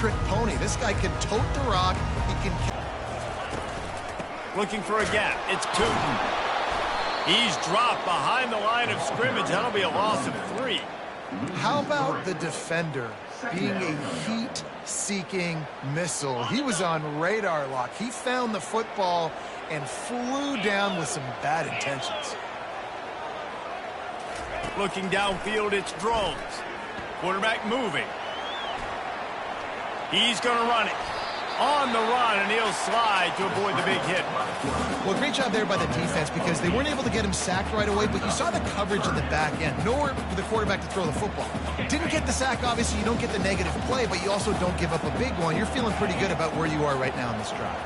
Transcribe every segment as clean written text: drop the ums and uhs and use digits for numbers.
one-trick pony. This guy can tote the rock. He can... Looking for a gap. It's Tootin. He's dropped behind the line of scrimmage. That'll be a loss of 3. How about the defender being a heat-seeking missile? He was on radar lock. He found the football and flew down with some bad intentions. Looking downfield, it's Drones. Quarterback moving. He's going to run it. On the run, and he'll slide to avoid the big hit. Well, great job there by the defense because they weren't able to get him sacked right away, but you saw the coverage in the back end. Nowhere for the quarterback to throw the football. Didn't get the sack, obviously. You don't get the negative play, but you also don't give up a big one. You're feeling pretty good about where you are right now in this drive.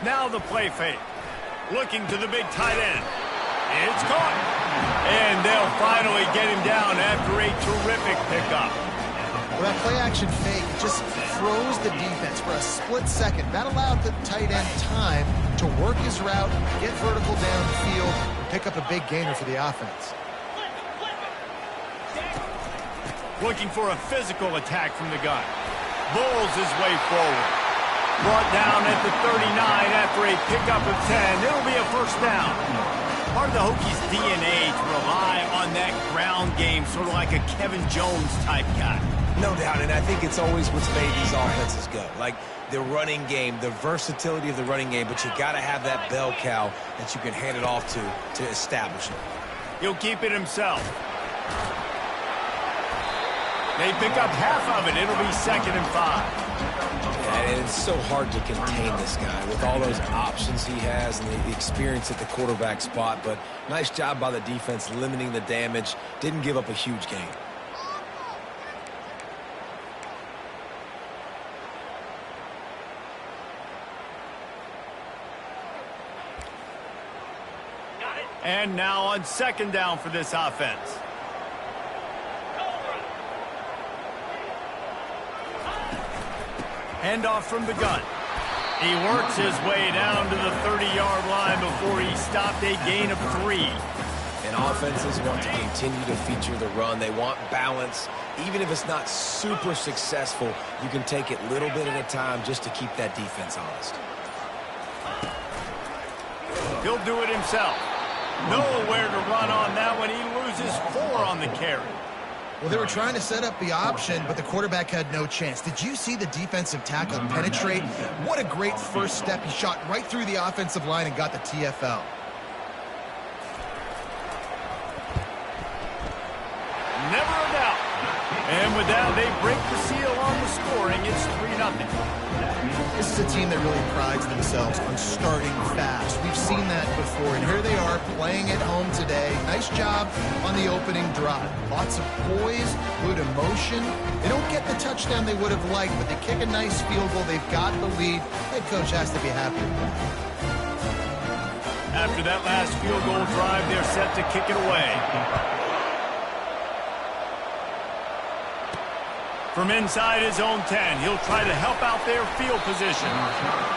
Now the play fake. Looking to the big tight end. It's caught. And they'll finally get him down after a terrific pickup. Well, that play-action fake just froze the defense for a split second. That allowed the tight end time to work his route, get vertical downfield, and pick up a big gainer for the offense. Looking for a physical attack from the gun. Bulls his way forward. Brought down at the 39 after a pickup of 10. It'll be a first down. Part of the Hokies' DNA to rely on that ground game, sort of like a Kevin Jones type guy. No doubt, and I think it's always what's made these offenses go. Like the running game, the versatility of the running game, but you got to have that bell cow that you can hand it off to establish it. He'll keep it himself. They pick up half of it. It'll be 2nd and 5. Yeah, and it's so hard to contain this guy with all those options he has and the experience at the quarterback spot, but nice job by the defense limiting the damage. Didn't give up a huge gain. And now on 2nd down for this offense. Handoff from the gun. He works his way down to the 30-yard line before he stopped, a gain of 3. And offenses want to continue to feature the run. They want balance. Even if it's not super successful, you can take it little bit at a time just to keep that defense honest. He'll do it himself. Nowhere to run on that one. He loses 4 on the carry. Well, they were trying to set up the option, but the quarterback had no chance. Did you see the defensive tackle penetrate? What a great first step. He shot right through the offensive line and got the TFL. Never a doubt. And with that, they break the seal on the scoring. It's 3-0. This is a team that really prides themselves on starting fast. We've seen that before, and here they are playing at home today. Nice job on the opening drive. Lots of poise, good emotion. They don't get the touchdown they would have liked, but they kick a nice field goal. They've got the lead. Head coach has to be happy with that. After that last field goal drive, they're set to kick it away. From inside his own 10, he'll try to help out their field position.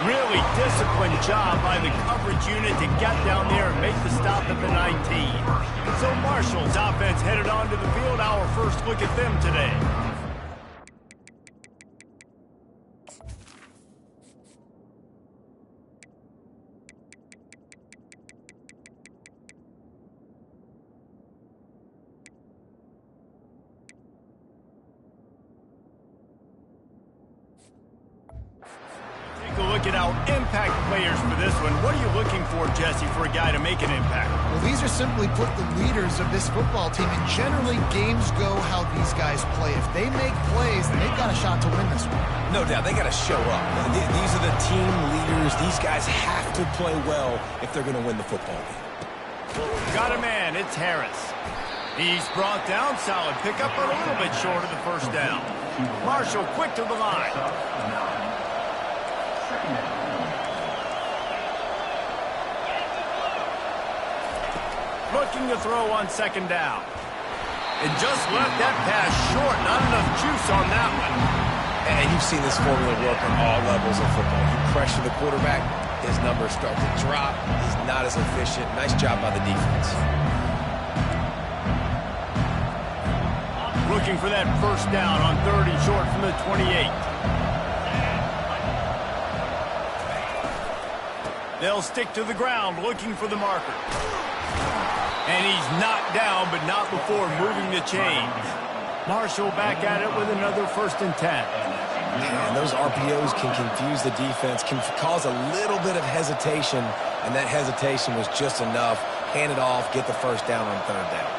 Really disciplined job by the coverage unit to get down there and make the stop at the 19. So Marshall's offense headed onto the field. Our first look at them today. Look at our impact players for this one. What are you looking for, Jesse, for a guy to make an impact? Well, these are simply put the leaders of this football team, and generally games go how these guys play. If they make plays, then they've got a shot to win this one. No doubt, they got to show up. These are the team leaders. These guys have to play well if they're going to win the football game. Got a man, it's Harris. He's brought down, solid pickup, but a little bit short of the first down. Marshall quick to the line. Looking to throw on 2nd down. And just left that pass short. Not enough juice on that one. And you've seen this formula work on all levels of football. You pressure the quarterback, his numbers start to drop. He's not as efficient. Nice job by the defense. Looking for that first down on 3rd and short from the 28. They'll stick to the ground looking for the marker. And he's knocked down, but not before moving the chains. Marshall back at it with another 1st and 10. And those RPOs can confuse the defense, can cause a little bit of hesitation, and that hesitation was just enough. Hand it off, get the first down on 3rd down.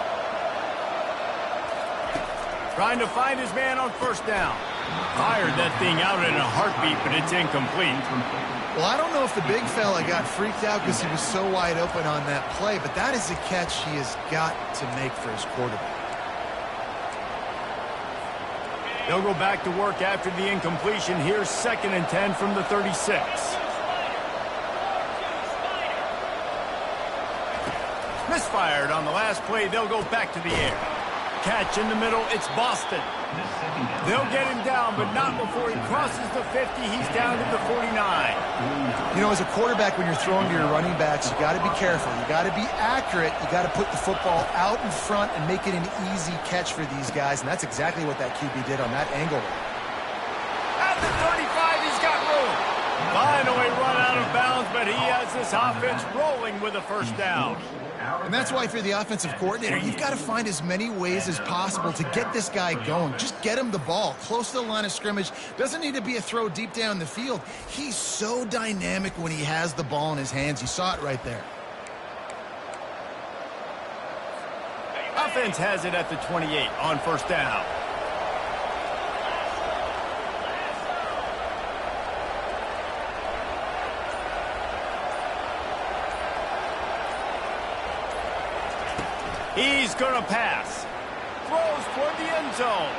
Trying to find his man on 1st down. Fired that thing out in a heartbeat, but it's incomplete. Well, I don't know if the big fella got freaked out because he was so wide open on that play, but that is a catch he has got to make for his quarterback. They'll go back to work after the incompletion. Here's 2nd and 10 from the 36. Misfired on the last play. They'll go back to the air. Catch in the middle. It's Boston. They'll get him down, but not before he crosses the 50. He's down to the 49. You know, as a quarterback, when you're throwing to your running backs, you got to be careful. You got to be accurate. You got to put the football out in front and make it an easy catch for these guys, and that's exactly what that QB did on that angle. At the 35, he's got room. Finally run out of bounds, but he has this offense rolling with a 1st down. And that's why if you're the offensive coordinator, you've got to find as many ways as possible to get this guy going. Just get him the ball close to the line of scrimmage. Doesn't need to be a throw deep down the field. He's so dynamic when he has the ball in his hands. You saw it right there. Offense has it at the 28 on 1st down. He's going to pass. Throws toward the end zone.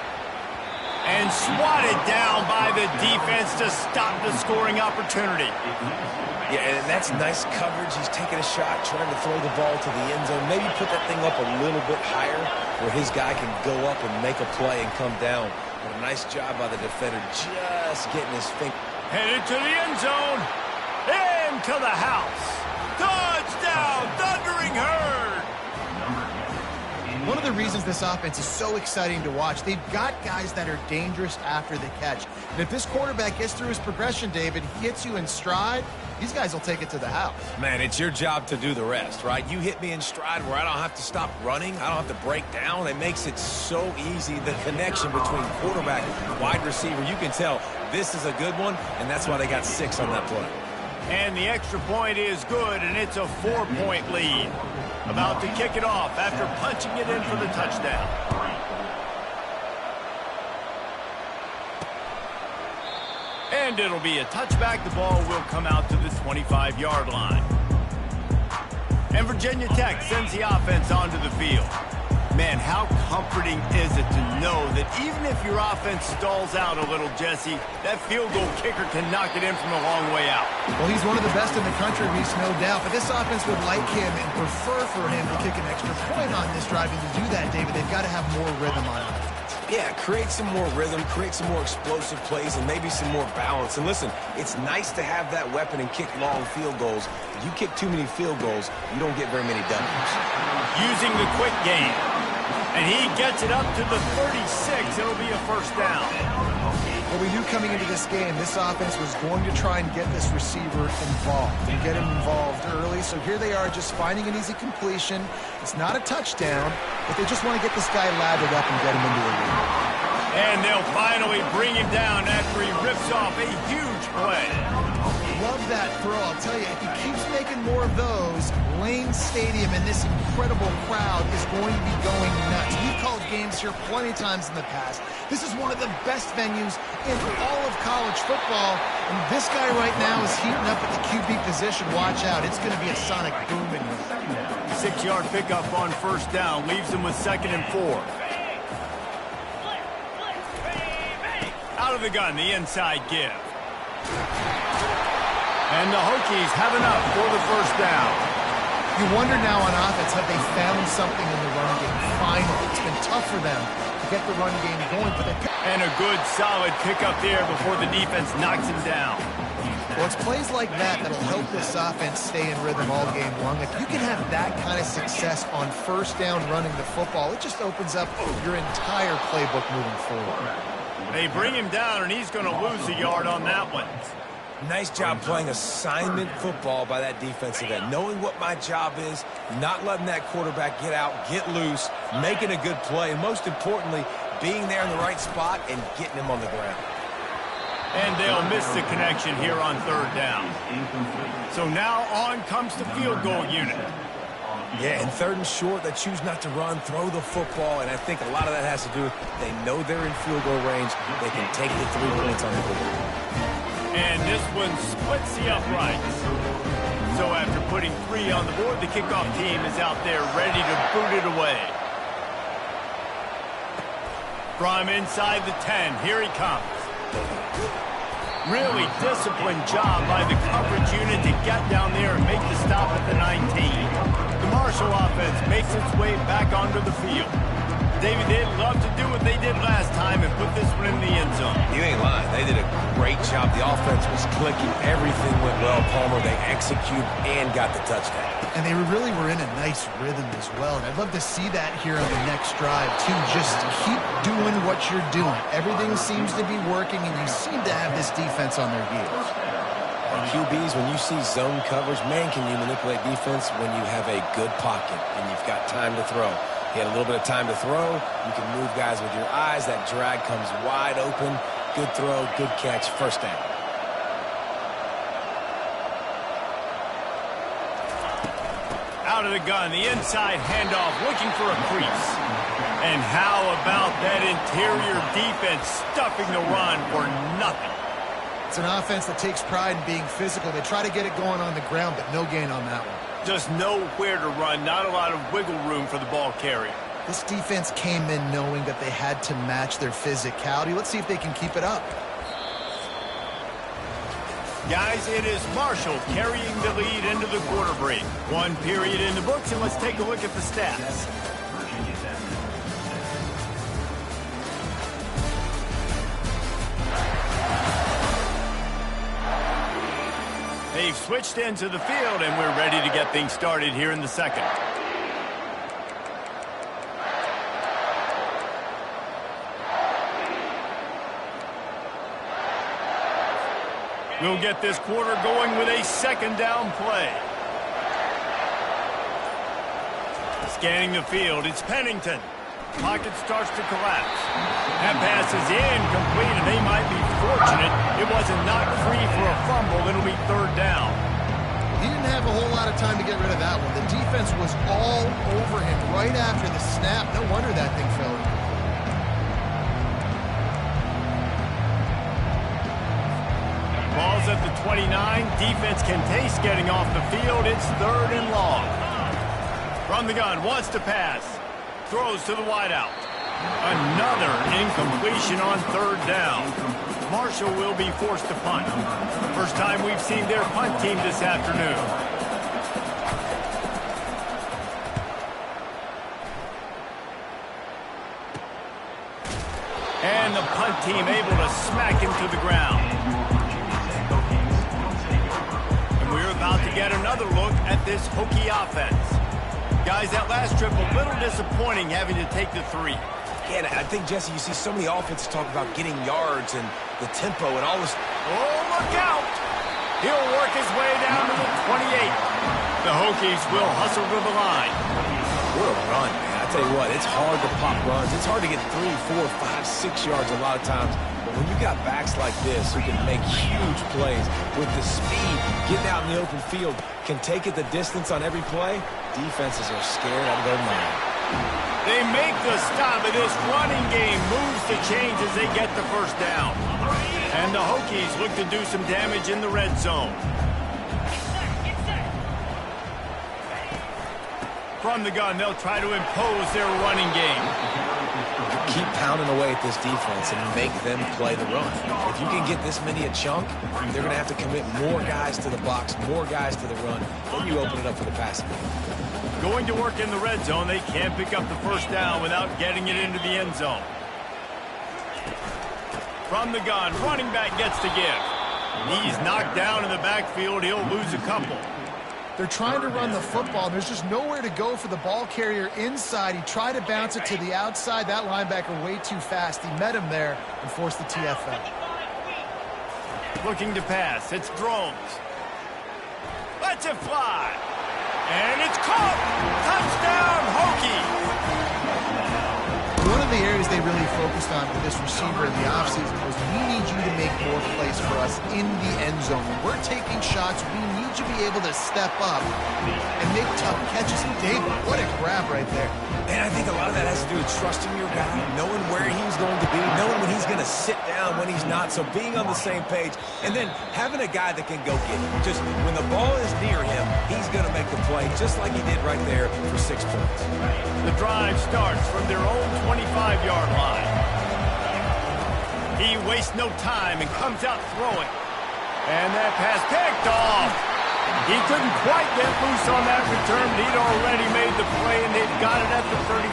And swatted down by the defense to stop the scoring opportunity. Yeah, and that's nice coverage. He's taking a shot, trying to throw the ball to the end zone. Maybe put that thing up a little bit higher where his guy can go up and make a play and come down. But a nice job by the defender just getting his finger. Headed to the end zone. Into the house. Touchdown, Thundering Herd. One of the reasons this offense is so exciting to watch, they've got guys that are dangerous after the catch. And if this quarterback gets through his progression, David, he hits you in stride, these guys will take it to the house. Man, it's your job to do the rest, right? You hit me in stride where I don't have to stop running. I don't have to break down. It makes it so easy. The connection between quarterback and wide receiver, you can tell this is a good one, and that's why they got 6 on that play. And the extra point is good, and it's a 4-point lead. About to kick it off after punching it in for the touchdown. And it'll be a touchback. The ball will come out to the 25-yard line. And Virginia Tech sends the offense onto the field. Man, how comforting is it to know that even if your offense stalls out a little, Jesse, that field goal kicker can knock it in from a long way out. Well, he's one of the best in the country, Reese, no doubt. But this offense would like him and prefer for him to kick an extra point on this drive. And to do that, David, they've got to have more rhythm on it. Yeah, create some more rhythm, create some more explosive plays, and maybe some more balance. And listen, it's nice to have that weapon and kick long field goals. If you kick too many field goals, you don't get very many W's. Using the quick game. And he gets it up to the 36. It'll be a 1st down. Well, we knew coming into this game, this offense was going to try and get this receiver involved and get him involved early. So here they are just finding an easy completion. It's not a touchdown, but they just want to get this guy lathered up and get him into the lead. And they'll finally bring him down after he rips off a huge play. Love that throw. I'll tell you, if he keeps making more of those, Lane Stadium and this incredible crowd is going to be going nuts. We've called games here plenty of times in the past. This is one of the best venues in all of college football. And this guy right now is heating up at the QB position. Watch out. It's going to be a sonic boom in here. 6-yard pickup on 1st down. Leaves him with 2nd and 4. Out of the gun, the inside give. And the Hokies have enough for the 1st down. You wonder now on offense, have they found something in the run game? Finally, it's been tough for them to get the run game going. But and a good, solid pickup there before the defense knocks him down. Well, it's plays like that that'll help this offense stay in rhythm all game long. If you can have that kind of success on first down running the football, it just opens up your entire playbook moving forward. They bring him down, and he's going to lose a yard on that one. Nice job playing assignment football by that defensive end. Knowing what my job is, not letting that quarterback get out, get loose, making a good play, and most importantly, being there in the right spot and getting him on the ground. And they'll miss the connection here on third down. So now on comes the field goal unit. Yeah, and third and short, they choose not to run, throw the football, and I think a lot of that has to do with they know they're in field goal range. They can take the 3 points on the board. And this one splits the uprights. So after putting 3 on the board, the kickoff team is out there ready to boot it away. From inside the 10, here he comes. Really disciplined job by the coverage unit to get down there and make the stop at the 19. The Marshall offense makes its way back onto the field. David, they'd love to do what they did last time and put this one in the end zone. You ain't lying. They did a great job. The offense was clicking. Everything went well, Palmer. They executed and got the touchdown. And they really were in a nice rhythm as well. And I'd love to see that here on the next drive, too. Just keep doing what you're doing. Everything seems to be working, and you seem to have this defense on their heels. QBs, when you see zone coverage, man, can you manipulate defense when you have a good pocket and you've got time to throw. He had a little bit of time to throw. You can move guys with your eyes. That drag comes wide open. Good throw, good catch, first down. Out of the gun, the inside handoff, looking for a crease. And how about that interior defense stuffing the run for nothing? It's an offense that takes pride in being physical. They try to get it going on the ground, but no gain on that one. Just nowhere to run, not a lot of wiggle room for the ball carrier. This defense came in knowing that they had to match their physicality. Let's see if they can keep it up. Guys, it is Marshall carrying the lead into the quarter break. 1 period in the books, and let's take a look at the stats. They've switched into the field, and we're ready to get things started here in the second. We'll get this quarter going with a second down play. Scanning the field, it's Pennington. Pocket starts to collapse. That pass is incomplete, and they might be fortunate it wasn't knocked free for a fumble. It'll be third down. He didn't have a whole lot of time to get rid of that one. The defense was all over him right after the snap. No wonder that thing fell. Ball's at the 29. Defense can taste getting off the field. It's third and long. From the gun, wants to pass. Throws to the wideout. Another incompletion on third down. Marshall will be forced to punt. First time we've seen their punt team this afternoon. And the punt team able to smack him to the ground. And we're about to get another look at this Hokie offense. Guys, that last trip a little disappointing having to take the 3. Yeah, I think, Jesse, you see so many offenses talk about getting yards and the tempo and all this. Oh, look out! He'll work his way down to the 28. The Hokies will hustle to the line. What a run, man. I tell you what, it's hard to pop runs. It's hard to get 3, 4, 5, 6 yards a lot of times. But when you got backs like this who can make huge plays with the speed, getting out in the open field, can take it the distance on every play, defenses are scared out of their mind. They make the stop, and this running game moves the chains as they get the first down. And the Hokies look to do some damage in the red zone. From the gun, they'll try to impose their running game. Keep pounding away at this defense and make them play the run. If you can get this many a chunk, they're going to have to commit more guys to the box, more guys to the run. Then you open it up for the passing game. Going to work in the red zone, they can't pick up the first down without getting it into the end zone. From the gun, running back gets the give. He's knocked down in the backfield. He'll lose a couple. They're trying to run the football, and there's just nowhere to go for the ball carrier inside. He tried to bounce it to the outside. That linebacker way too fast. He met him there and forced the TFL. Looking to pass. It's Drones. Lets it fly. And it's caught. Touchdown, Hokie. One of the areas they really focused on with this receiver in the offseason was we need you to make more plays for us in the end zone. When we're taking shots, we need you to be able to step up and make tough catches. And David, what a grab right there. And I think a lot of that has to do with trusting your guy, knowing where he's going to be, knowing when he's going to sit down, when he's not. So being on the same page, and then having a guy that can go get it. Just when the ball is near him, he's going to make the play, just like he did right there for 6 points. The drive starts from their own 25-yard line. He wastes no time and comes out throwing. And that pass picked off. He couldn't quite get loose on that return, but he'd already made the play, and they've got it at the 35.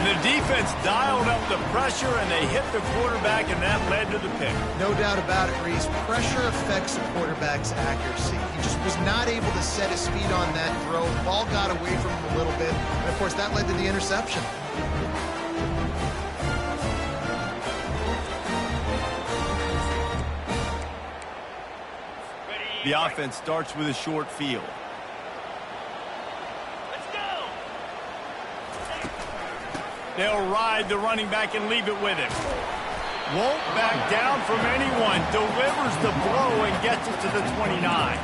The defense dialed up the pressure, and they hit the quarterback, and that led to the pick. No doubt about it, Reese. Pressure affects the quarterback's accuracy. He just was not able to set his feet on that throw. The ball got away from him a little bit, and, of course, that led to the interception. The offense starts with a short field. Let's go. They'll ride the running back and leave it with him. Won't back down from anyone. Delivers the blow and gets it to the 29.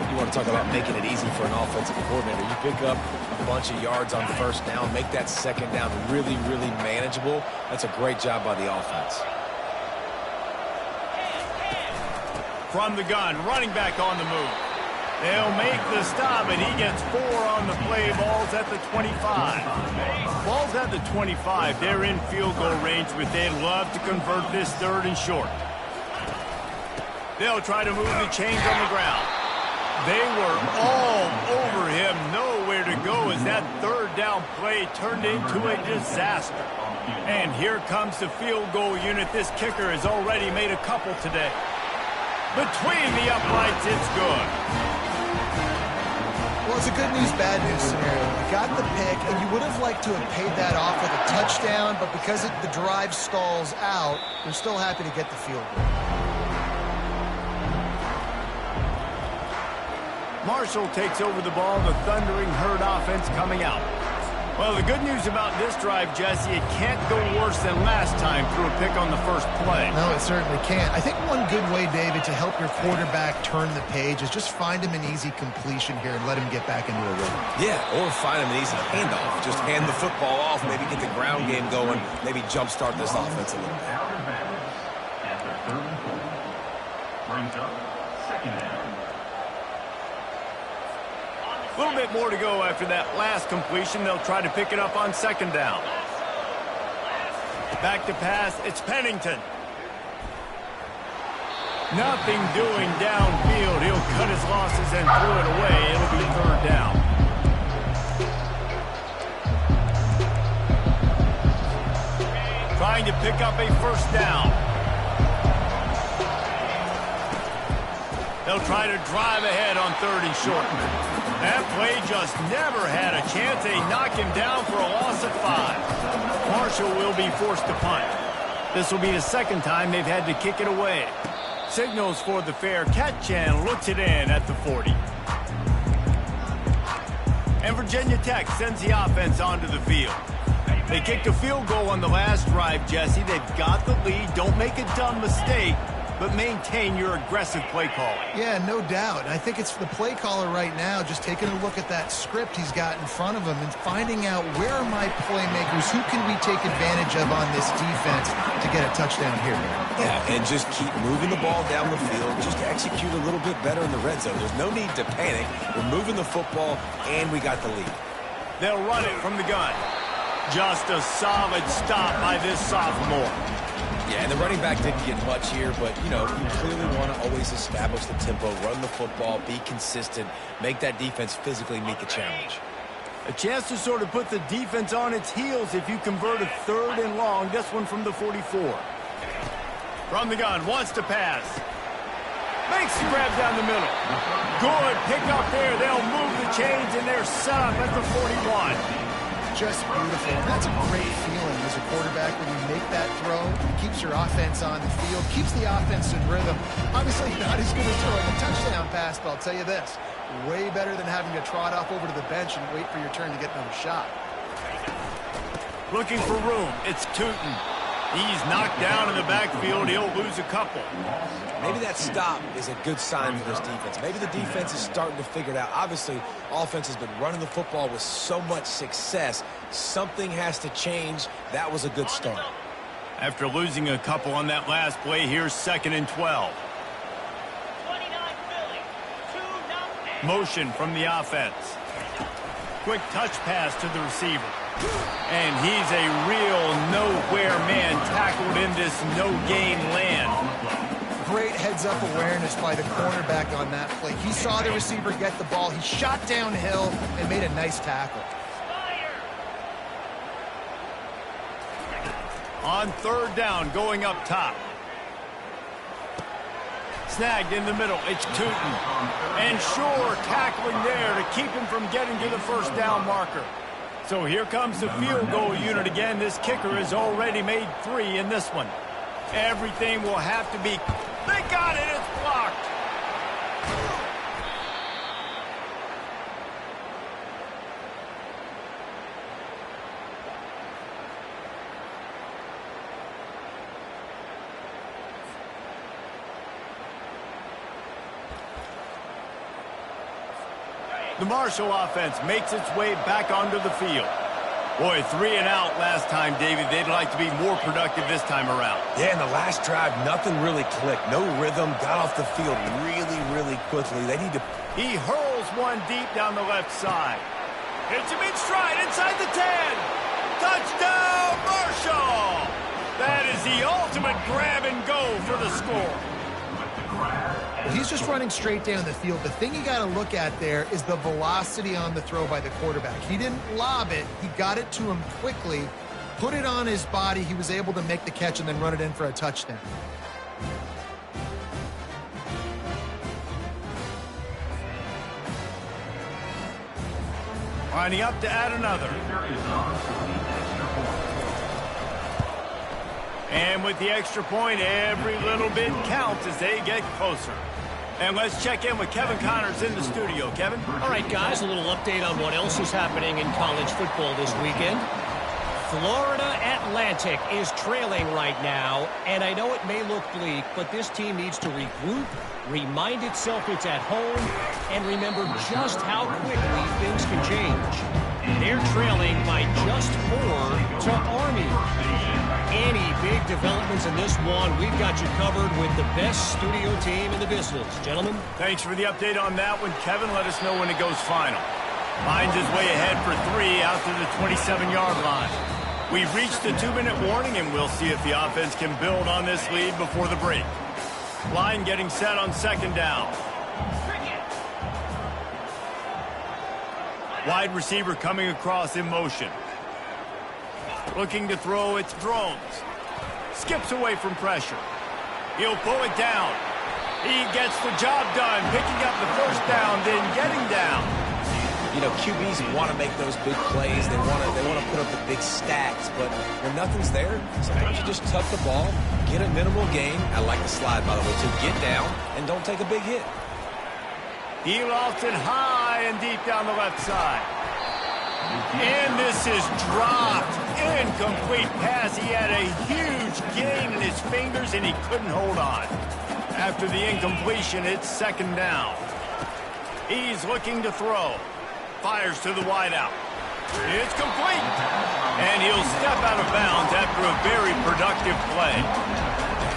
You want to talk about making it easy for an offensive coordinator. You pick up a bunch of yards on first down, make that second down really, really manageable. That's a great job by the offense. From the gun, running back on the move. They'll make the stop, and he gets 4 on the play. Ball's at the 25. Ball's at the 25. They're in field goal range, but they'd love to convert this 3rd and short. They'll try to move the chains on the ground. They were all over him. Nowhere to go as that 3rd down play turned into a disaster. And here comes the field goal unit. This kicker has already made a couple today. Between the uprights, it's good. Well, it's a good news, bad news scenario. You got the pick, and you would have liked to have paid that off with a touchdown, but because the drive stalls out, they're still happy to get the field goal. Marshall takes over the ball. The Thundering Herd offense coming out. Well, the good news about this drive, Jesse, it can't go worse than last time through a pick on the first play. No, it certainly can't. I think one good way, David, to help your quarterback turn the page is just find him an easy completion here and let him get back into a rhythm. Yeah, or find him an easy handoff. Just hand the football off, maybe get the ground game going, maybe jumpstart this offense a little bit. At the 3rd and 4. Brings up 2nd down. A little bit more to go after that last completion. They'll try to pick it up on 2nd down. Back to pass. It's Pennington. Nothing doing downfield. He'll cut his losses and throw it away. It'll be 3rd down. Trying to pick up a 1st down. They'll try to drive ahead on 3rd and short. That play just never had a chance. They knock him down for a loss of 5. Marshall will be forced to punt. This will be the 2nd time they've had to kick it away. Signals for the fair catch and looks it in at the 40. And Virginia Tech sends the offense onto the field. They kicked a field goal on the last drive, Jesse. They've got the lead. Don't make a dumb mistake, but maintain your aggressive play calling. Yeah, no doubt. I think it's the play caller right now just taking a look at that script he's got in front of him and finding out where are my playmakers, who can we take advantage of on this defense to get a touchdown here. Yeah, and just keep moving the ball down the field. Just execute a little bit better in the red zone. There's no need to panic. We're moving the football, and we got the lead. They'll run it from the gun. Just a solid stop by this sophomore. Yeah, and the running back didn't get much here, but, you know, you clearly want to always establish the tempo, run the football, be consistent, make that defense physically meet the challenge. A chance to sort of put the defense on its heels if you convert a 3rd and long. This one from the 44. From the gun, wants to pass. Makes the grab down the middle. Good pick up there. They'll move the chains, and they're set up at the 41. Just beautiful. That's a great feeling as a quarterback when you make that throw. It keeps your offense on the field, keeps the offense in rhythm. Obviously, not as good as throwing a touchdown pass, but I'll tell you this, way better than having to trot off over to the bench and wait for your turn to get another shot. Looking for room. It's Tootin. He's knocked down in the backfield. He'll lose a couple. Maybe that stop is a good sign for this defense. Maybe the defense is starting to figure it out. Obviously, offense has been running the football with so much success. Something has to change. That was a good start. After losing a couple on that last play, here's 2nd and 12. Motion from the offense. Quick touch pass to the receiver. And he's a real nowhere man tackled in this no-gain land. Great heads-up awareness by the cornerback on that play. He saw the receiver get the ball. He shot downhill and made a nice tackle. On 3rd down, going up top. Snagged in the middle. It's Tootin. And Shore tackling there to keep him from getting to the 1st down marker. So here comes the field goal unit again. This kicker has already made 3 in this one. Everything will have to be... They got it! It's blocked! The Marshall offense makes its way back onto the field. Boy, 3 and out last time, David. They'd like to be more productive this time around. Yeah, in the last drive, nothing really clicked. No rhythm, got off the field really quickly. They need to... He hurls one deep down the left side. Hits him in stride inside the 10. Touchdown, Marshall! That is the ultimate grab and go for the score. He's just running straight down the field. The thing you got to look at there is the velocity on the throw by the quarterback. He didn't lob it. He got it to him quickly, put it on his body. He was able to make the catch and then run it in for a touchdown. Lining up to add another. And with the extra point, every little bit counts as they get closer. And let's check in with Kevin Connors in the studio. Kevin? All right, guys, a little update on what else is happening in college football this weekend. Florida Atlantic is trailing right now, and I know it may look bleak, but this team needs to regroup, remind itself it's at home, and remember just how quickly things can change. They're trailing by just 4 to Army. Any big developments in this one, we've got you covered with the best studio team in the business. Gentlemen? Thanks for the update on that one, Kevin. Let us know when it goes final. Finds his way ahead for 3 out to the 27-yard line. We've reached the 2-minute warning, and we'll see if the offense can build on this lead before the break. Line getting set on 2nd down. Wide receiver coming across in motion. Looking to throw, it's Drones. Skips away from pressure. He'll pull it down. He gets the job done, picking up the 1st down, then getting down. You know, QBs want to make those big plays. They want to put up the big stacks, but when nothing's there, sometimes you just tuck the ball, get a minimal gain. I like the slide, by the way, to get down and don't take a big hit. He lofts it high and deep down the left side. And this is dropped. Incomplete pass. He had a huge gain in his fingers, and he couldn't hold on. After the incompletion, it's 2nd down. He's looking to throw. Fires to the wideout. It's complete. And he'll step out of bounds after a very productive play.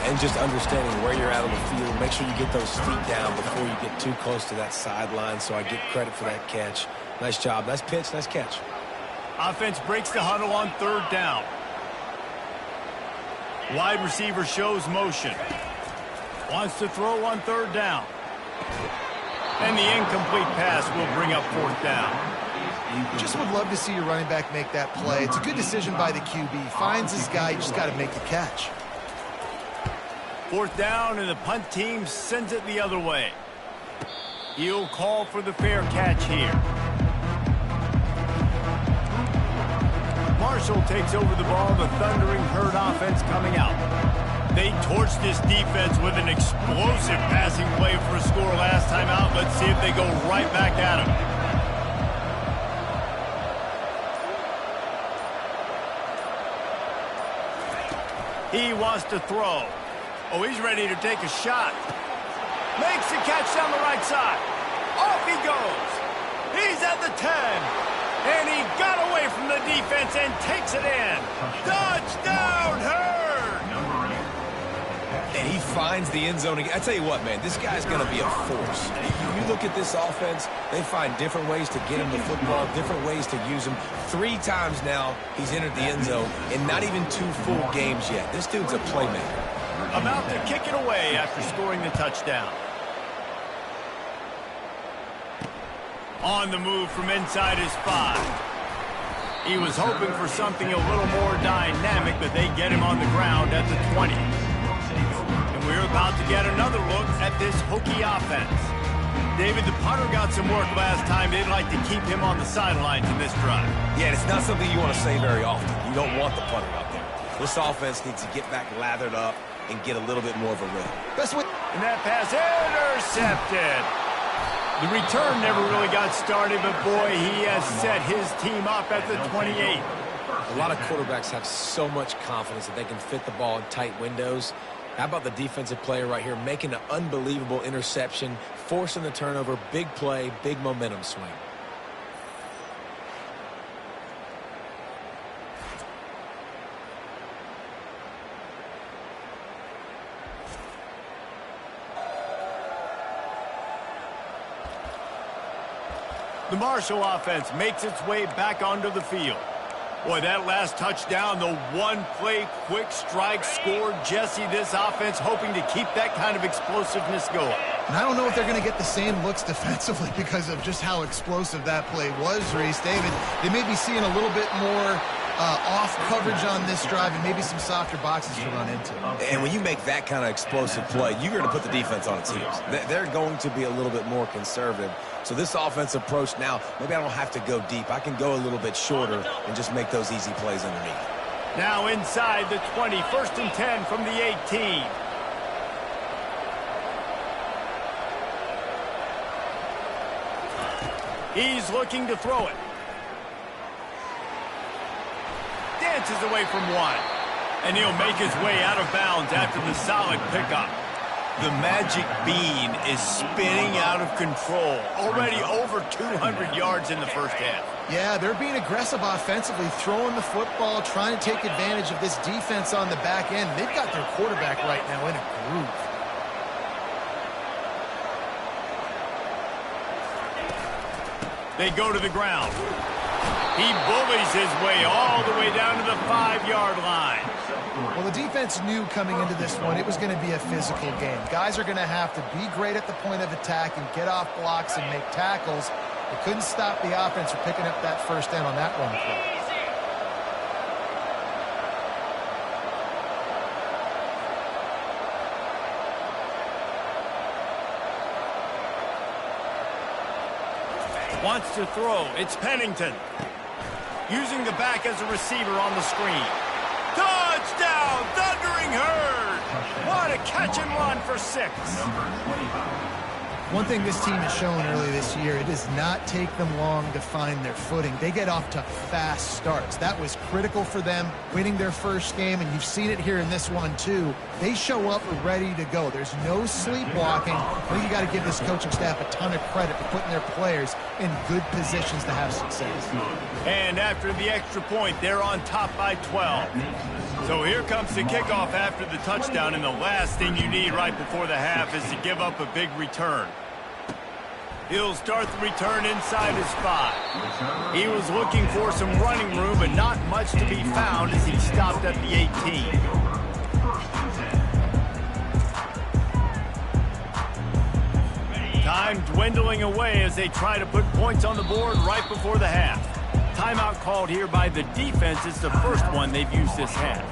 And just understanding where you're at on the field. Make sure you get those feet down before you get too close to that sideline, so I get credit for that catch. Nice job. Nice pitch. Nice catch. Offense breaks the huddle on 3rd down. Wide receiver shows motion. Wants to throw on 3rd down. And the incomplete pass will bring up 4th down. Just would love to see your running back make that play. It's a good decision by the QB. Finds his guy, you just got to make the catch. 4th down, and the punt team sends it the other way. He'll call for the fair catch here. Marshall takes over the ball, the Thundering Herd offense coming out. They torched this defense with an explosive passing play for a score last time out. Let's see if they go right back at him. He wants to throw. Oh, he's ready to take a shot. Makes the catch down the right side. Off he goes. He's at the 10. And he got away from the defense and takes it in. Touchdown, Herd! And he finds the end zone again. I tell you what, man, this guy's going to be a force. You look at this offense, they find different ways to get him the football, different ways to use him. 3 times now he's entered the end zone, and not even 2 full games yet. This dude's a playmaker. About to kick it away after scoring the touchdown. On the move from inside his 5. He was hoping for something a little more dynamic, but they get him on the ground at the 20. And we're about to get another look at this Hokie offense. David, the punter got some work last time. They'd like to keep him on the sidelines in this drive. Yeah, and it's not something you want to say very often. You don't want the punter out there. This offense needs to get back lathered up and get a little bit more of a rhythm. And that pass intercepted. The return never really got started, but boy, he has set his team up at the 28. A lot of quarterbacks have so much confidence that they can fit the ball in tight windows. How about the defensive player right here making an unbelievable interception, forcing the turnover, big play, big momentum swing. The Marshall offense makes its way back onto the field. Boy, that last touchdown, the one-play quick strike scored. Jesse, this offense hoping to keep that kind of explosiveness going. And I don't know if they're going to get the same looks defensively because of just how explosive that play was, Reese. David, they may be seeing a little bit more off coverage on this drive and maybe some softer boxes to run into. And when you make that kind of explosive play, you're going to put the defense on its heels. They're going to be a little bit more conservative. So this offense approach now, maybe I don't have to go deep. I can go a little bit shorter and just make those easy plays underneath. Now inside the 20, 1st and 10 from the 18. He's looking to throw it. Dances away from one. And he'll make his way out of bounds after the solid pickup. The magic bean is spinning out of control. Already over 200 yards in the first half. Yeah, they're being aggressive offensively, throwing the football, trying to take advantage of this defense on the back end. They've got their quarterback right now in a groove. They go to the ground. He bullies his way all the way down to the 5-yard line. Well, the defense knew coming into this one it was going to be a physical game. Guys are going to have to be great at the point of attack and get off blocks and make tackles. They couldn't stop the offense from picking up that first down on that run play. Wants to throw. It's Pennington. Using the back as a receiver on the screen. Touchdown, Thundering Herd! What a catch and run for 6. One thing this team has shown early this year, it does not take them long to find their footing. They get off to fast starts. That was critical for them winning their first game, and you've seen it here in this one too. They show up ready to go. There's no sleepwalking. I think you got to give this coaching staff a ton of credit for putting their players in good positions to have success. And after the extra point, they're on top by 12. So here comes the kickoff after the touchdown, and the last thing you need right before the half is to give up a big return. He'll start the return inside his 5. He was looking for some running room, but not much to be found as he stopped at the 18. Time dwindling away as they try to put points on the board right before the half. Timeout called here by the defense. It's the first one they've used this half.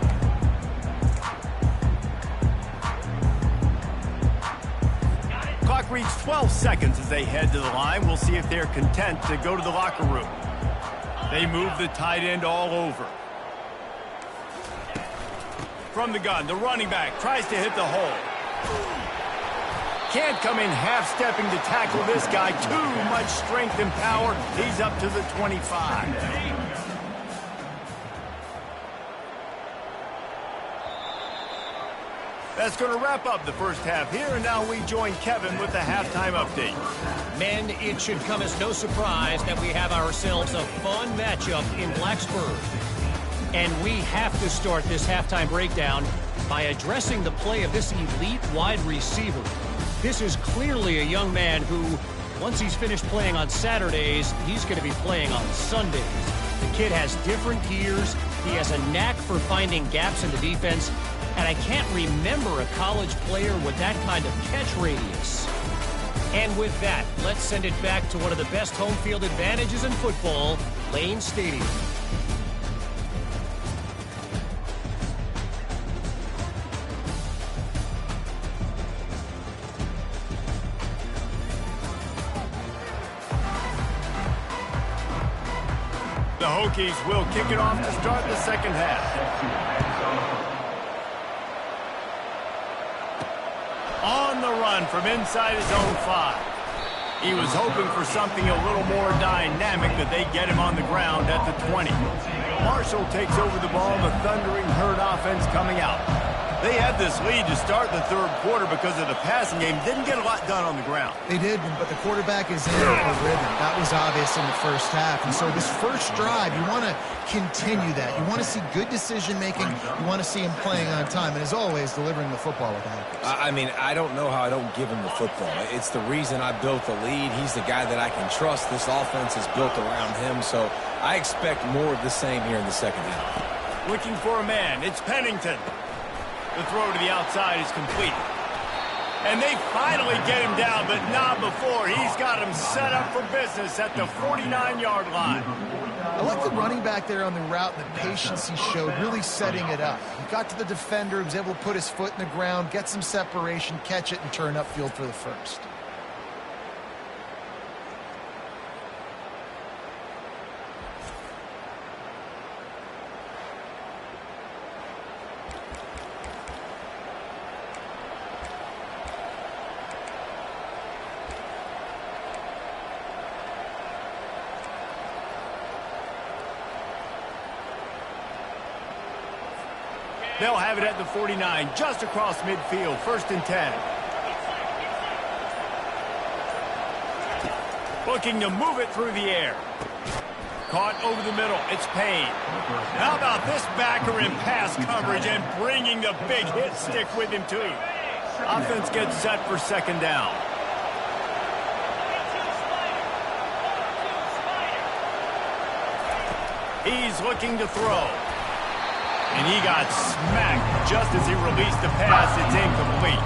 reach 12 seconds as they head to the line. We'll see if they're content to go to the locker room. They move the tight end all over. From the gun, the running back tries to hit the hole. Can't come in half-stepping to tackle this guy. Too much strength and power. He's up to the 25. That's going to wrap up the first half here, and now we join Kevin with the halftime update. Men, it should come as no surprise that we have ourselves a fun matchup in Blacksburg. And we have to start this halftime breakdown by addressing the play of this elite wide receiver. This is clearly a young man who, once he's finished playing on Saturdays, he's going to be playing on Sundays. The kid has different gears. He has a knack for finding gaps in the defense. And I can't remember a college player with that kind of catch radius. And with that, let's send it back to one of the best home field advantages in football, Lane Stadium. The Hokies will kick it off to start the second half. On the run from inside his own 5. He was hoping for something a little more dynamic, but they get him on the ground at the 20. Marshall takes over the ball, the Thundering Herd offense coming out. They had this lead to start the third quarter because of the passing game. Didn't get a lot done on the ground. They did, but the quarterback is in a rhythm. That was obvious in the first half. And so this first drive, you want to continue that. You want to see good decision-making. You want to see him playing on time. And as always, delivering the football with accuracy. I mean, I don't know how I don't give him the football. It's the reason I built the lead. He's the guy that I can trust. This offense is built around him. So I expect more of the same here in the second half. Looking for a man. It's Pennington. The throw to the outside is complete. And they finally get him down, but not before. He's got him set up for business at the 49-yard line. I like the running back there on the route and the patience he showed, really setting it up. He got to the defender, he was able to put his foot in the ground, get some separation, catch it, and turn upfield for the first. They'll have it at the 49, just across midfield, 1st and 10. Looking to move it through the air. Caught over the middle. It's Payne. How about this backer in pass coverage and bringing the big hit stick with him, too. Offense gets set for second down. He's looking to throw. And he got smacked just as he released the pass. It's incomplete.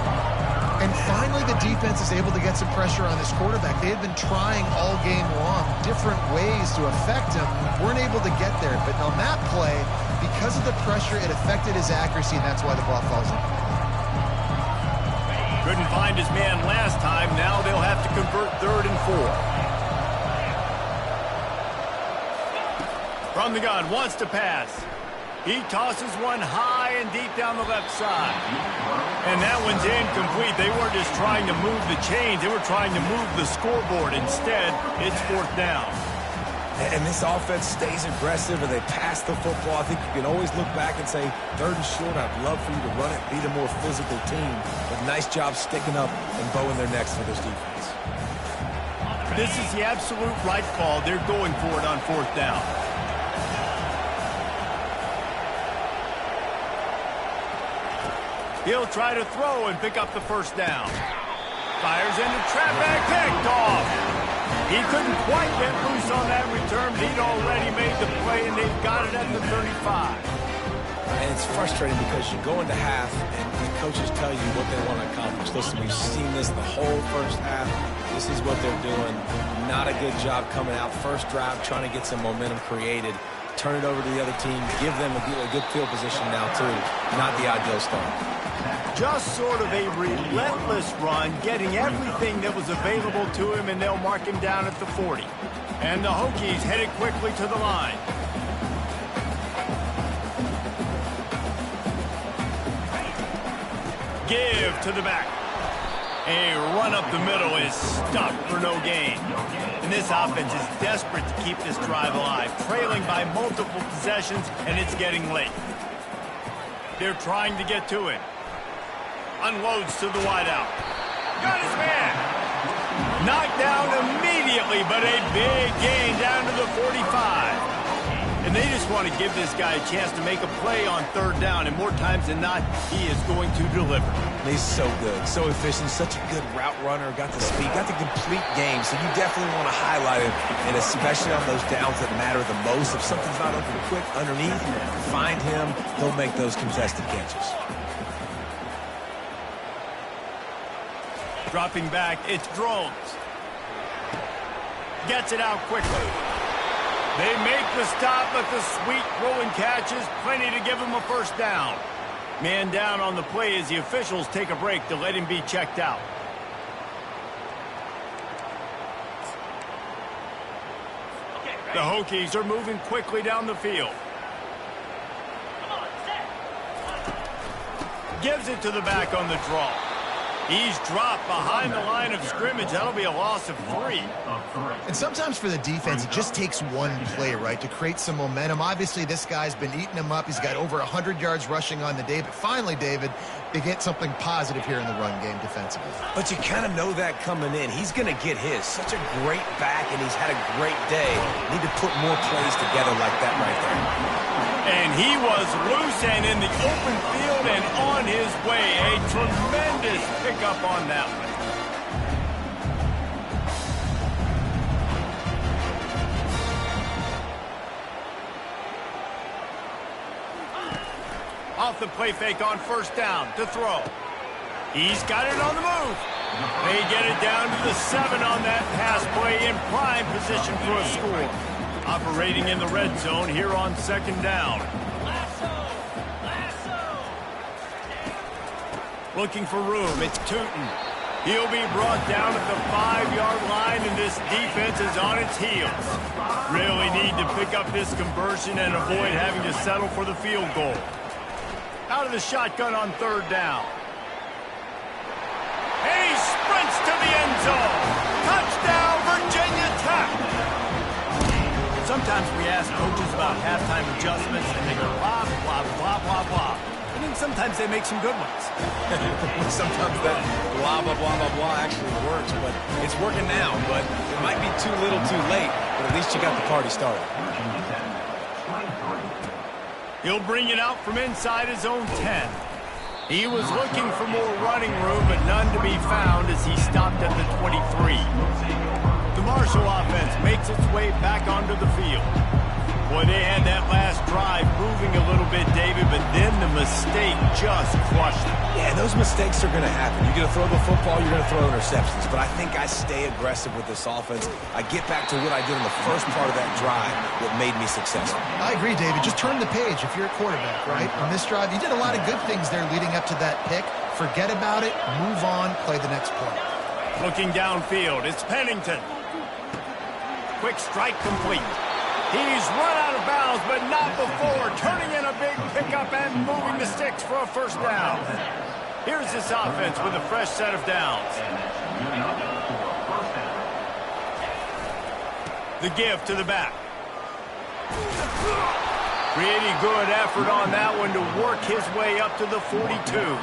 And finally, the defense is able to get some pressure on this quarterback. They had been trying all game long different ways to affect him. Weren't able to get there. But on that play, because of the pressure, it affected his accuracy, and that's why the ball falls in. Couldn't find his man last time. Now they'll have to convert 3rd and 4. From the gun, wants to pass. He tosses one high and deep down the left side. And that one's incomplete. They weren't just trying to move the chains. They were trying to move the scoreboard. Instead, it's 4th down. And this offense stays aggressive and they pass the football. I think you can always look back and say, 3rd and short, I'd love for you to run it, be the more physical team. But nice job sticking up and bowing their necks for this defense. This is the absolute right call. They're going for it on 4th down. He'll try to throw and pick up the 1st down. Fires into trap and picked off. He couldn't quite get loose on that return, but he'd already made the play, and they've got it at the 35. And it's frustrating because you go into half, and the coaches tell you what they want to accomplish. Listen, we've seen this the whole first half. This is what they're doing. Not a good job coming out. First drive, trying to get some momentum created. Turn it over to the other team. Give them a good field position now, too. Not the ideal start. Just sort of a relentless run, getting everything that was available to him, and they'll mark him down at the 40. And the Hokies headed quickly to the line. Give to the back. A run up the middle is stuck for no gain. And this offense is desperate to keep this drive alive, trailing by multiple possessions, and it's getting late. They're trying to get to it. Unloads to the wideout. Got his man. Knocked down immediately, but a big gain down to the 45. And they just want to give this guy a chance to make a play on third down, and more times than not, he is going to deliver. He's so good, so efficient, such a good route runner, got the speed, got the complete game, so you definitely want to highlight him, and especially on those downs that matter the most. If something's not open quick underneath, find him, he'll make those contested catches. Dropping back, it's Drones. Gets it out quickly. They make the stop, but the sweet throwing catch is plenty to give him a first down. Man down on the play as the officials take a break to let him be checked out. The Hokies are moving quickly down the field. Gives it to the back on the draw. He's dropped behind the line of scrimmage. That'll be a loss of 3. And sometimes for the defense, it just takes one play, right, to create some momentum. Obviously, this guy's been eating him up. He's got over 100 yards rushing on the day. But finally, David, they get something positive here in the run game defensively. But you kind of know that coming in. He's going to get his. Such a great back, and he's had a great day. Need to put more plays together like that right there. And he was loose and in the open field and on his way. A tremendous pickup on that one. Off the play fake on first down to throw. He's got it on the move. They get it down to the 7 on that pass play in prime position for a score. Operating in the red zone here on second down. Looking for room. It's Tootin. He'll be brought down at the 5-yard line, and this defense is on its heels. Really need to pick up this conversion and avoid having to settle for the field goal. Out of the shotgun on third down. And he sprints to the end zone. Touchdown, Virginia Tech. Sometimes we ask coaches about halftime adjustments, and they go blah, blah, blah, blah, blah. And then sometimes they make some good ones. Sometimes that blah, blah, blah, blah, blah actually works, but it's working now. But it might be too little too late, but at least you got the party started. He'll bring it out from inside his own 10. He was looking for more running room, but none to be found as he stopped at the 23. The Marshall offense makes its way back onto the field. Boy, they had that last drive moving a little bit, David, but then the mistake just crushed them. Yeah, those mistakes are going to happen. You're going to throw the football, you're going to throw interceptions. But I think I stay aggressive with this offense. I get back to what I did in the first part of that drive that made me successful. I agree, David. Just turn the page if you're a quarterback, right? On this drive, you did a lot of good things there leading up to that pick. Forget about it, move on, play the next play. Looking downfield, it's Pennington. Quick strike complete. He's run out of bounds, but not before turning in a big pickup and moving the sticks for a first down. Here's this offense with a fresh set of downs. The give to the back. Pretty good effort on that one to work his way up to the 42.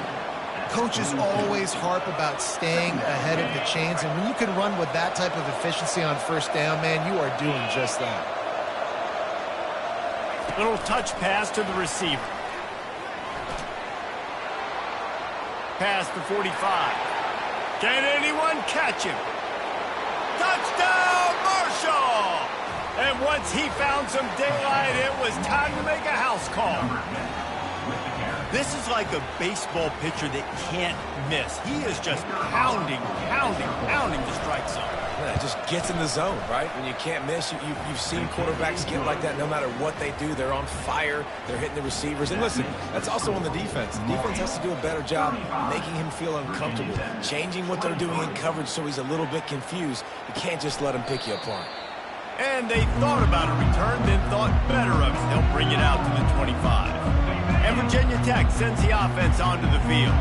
Coaches always harp about staying ahead of the chains, and when you can run with that type of efficiency on first down, man, you are doing just that. Little touch pass to the receiver. Pass to 45. Can anyone catch him? Touchdown, Marshall! And once he found some daylight, it was time to make a house call. This is like a baseball pitcher that can't miss. He is just pounding the strike zone. Yeah, it just gets in the zone, right? When you can't miss, you've seen quarterbacks get like that no matter what they do. They're on fire. They're hitting the receivers. And listen, that's also on the defense. The defense has to do a better job making him feel uncomfortable, changing what they're doing in coverage so he's a little bit confused. You can't just let him pick you apart. And they thought about a return, then thought better of it. They'll bring it out to the 25. And Virginia Tech sends the offense onto the field.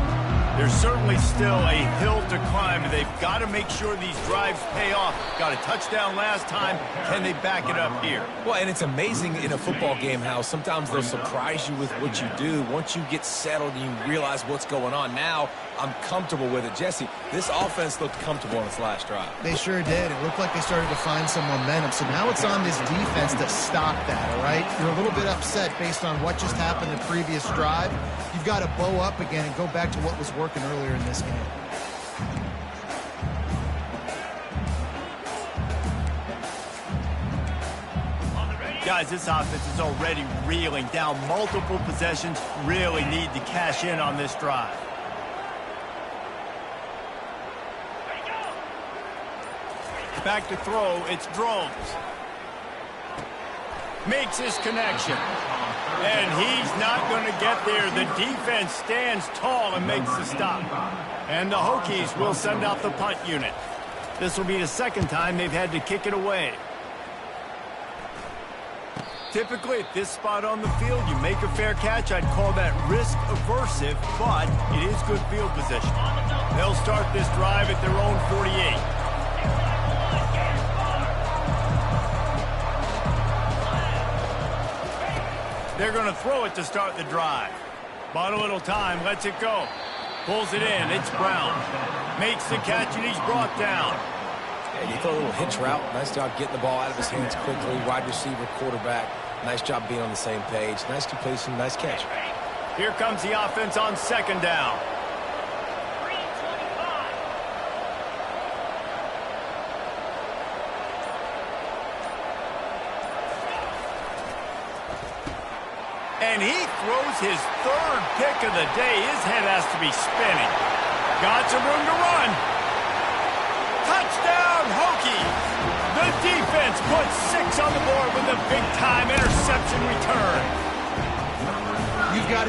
There's certainly still a hill to climb. They've got to make sure these drives pay off. Got a touchdown last time. Can they back it up here? Well, and it's amazing in a football game how sometimes they'll surprise you with what you do. Once you get settled and you realize what's going on, now I'm comfortable with it. Jesse, this offense looked comfortable on its last drive. They sure did. It looked like they started to find some momentum. So now it's on this defense to stop that, all right? You're a little bit upset based on what just happened the previous drive. You've got to bow up again and go back to what was working earlier in this game. Guys, this offense is already reeling down multiple possessions. Really need to cash in on this drive. Back to throw, it's Drones. Makes his connection. And he's not going to get there. The defense stands tall and makes the stop. And the Hokies will send out the punt unit. This will be the second time they've had to kick it away. Typically, at this spot on the field, you make a fair catch. I'd call that risk aversive, but it is good field position. They'll start this drive at their own 48. They're going to throw it to start the drive. Bought a little time, lets it go. Pulls it in, it's Brown. Makes the catch, and he's brought down. Yeah, you throw a little hitch route. Nice job getting the ball out of his hands quickly. Wide receiver, quarterback. Nice job being on the same page. Nice completion, nice catch. Here comes the offense on second down. And he throws his third pick of the day. His head has to be spinning. Got some room to run. Touchdown, Hokies! The defense puts 6 on the board with a big-time interception.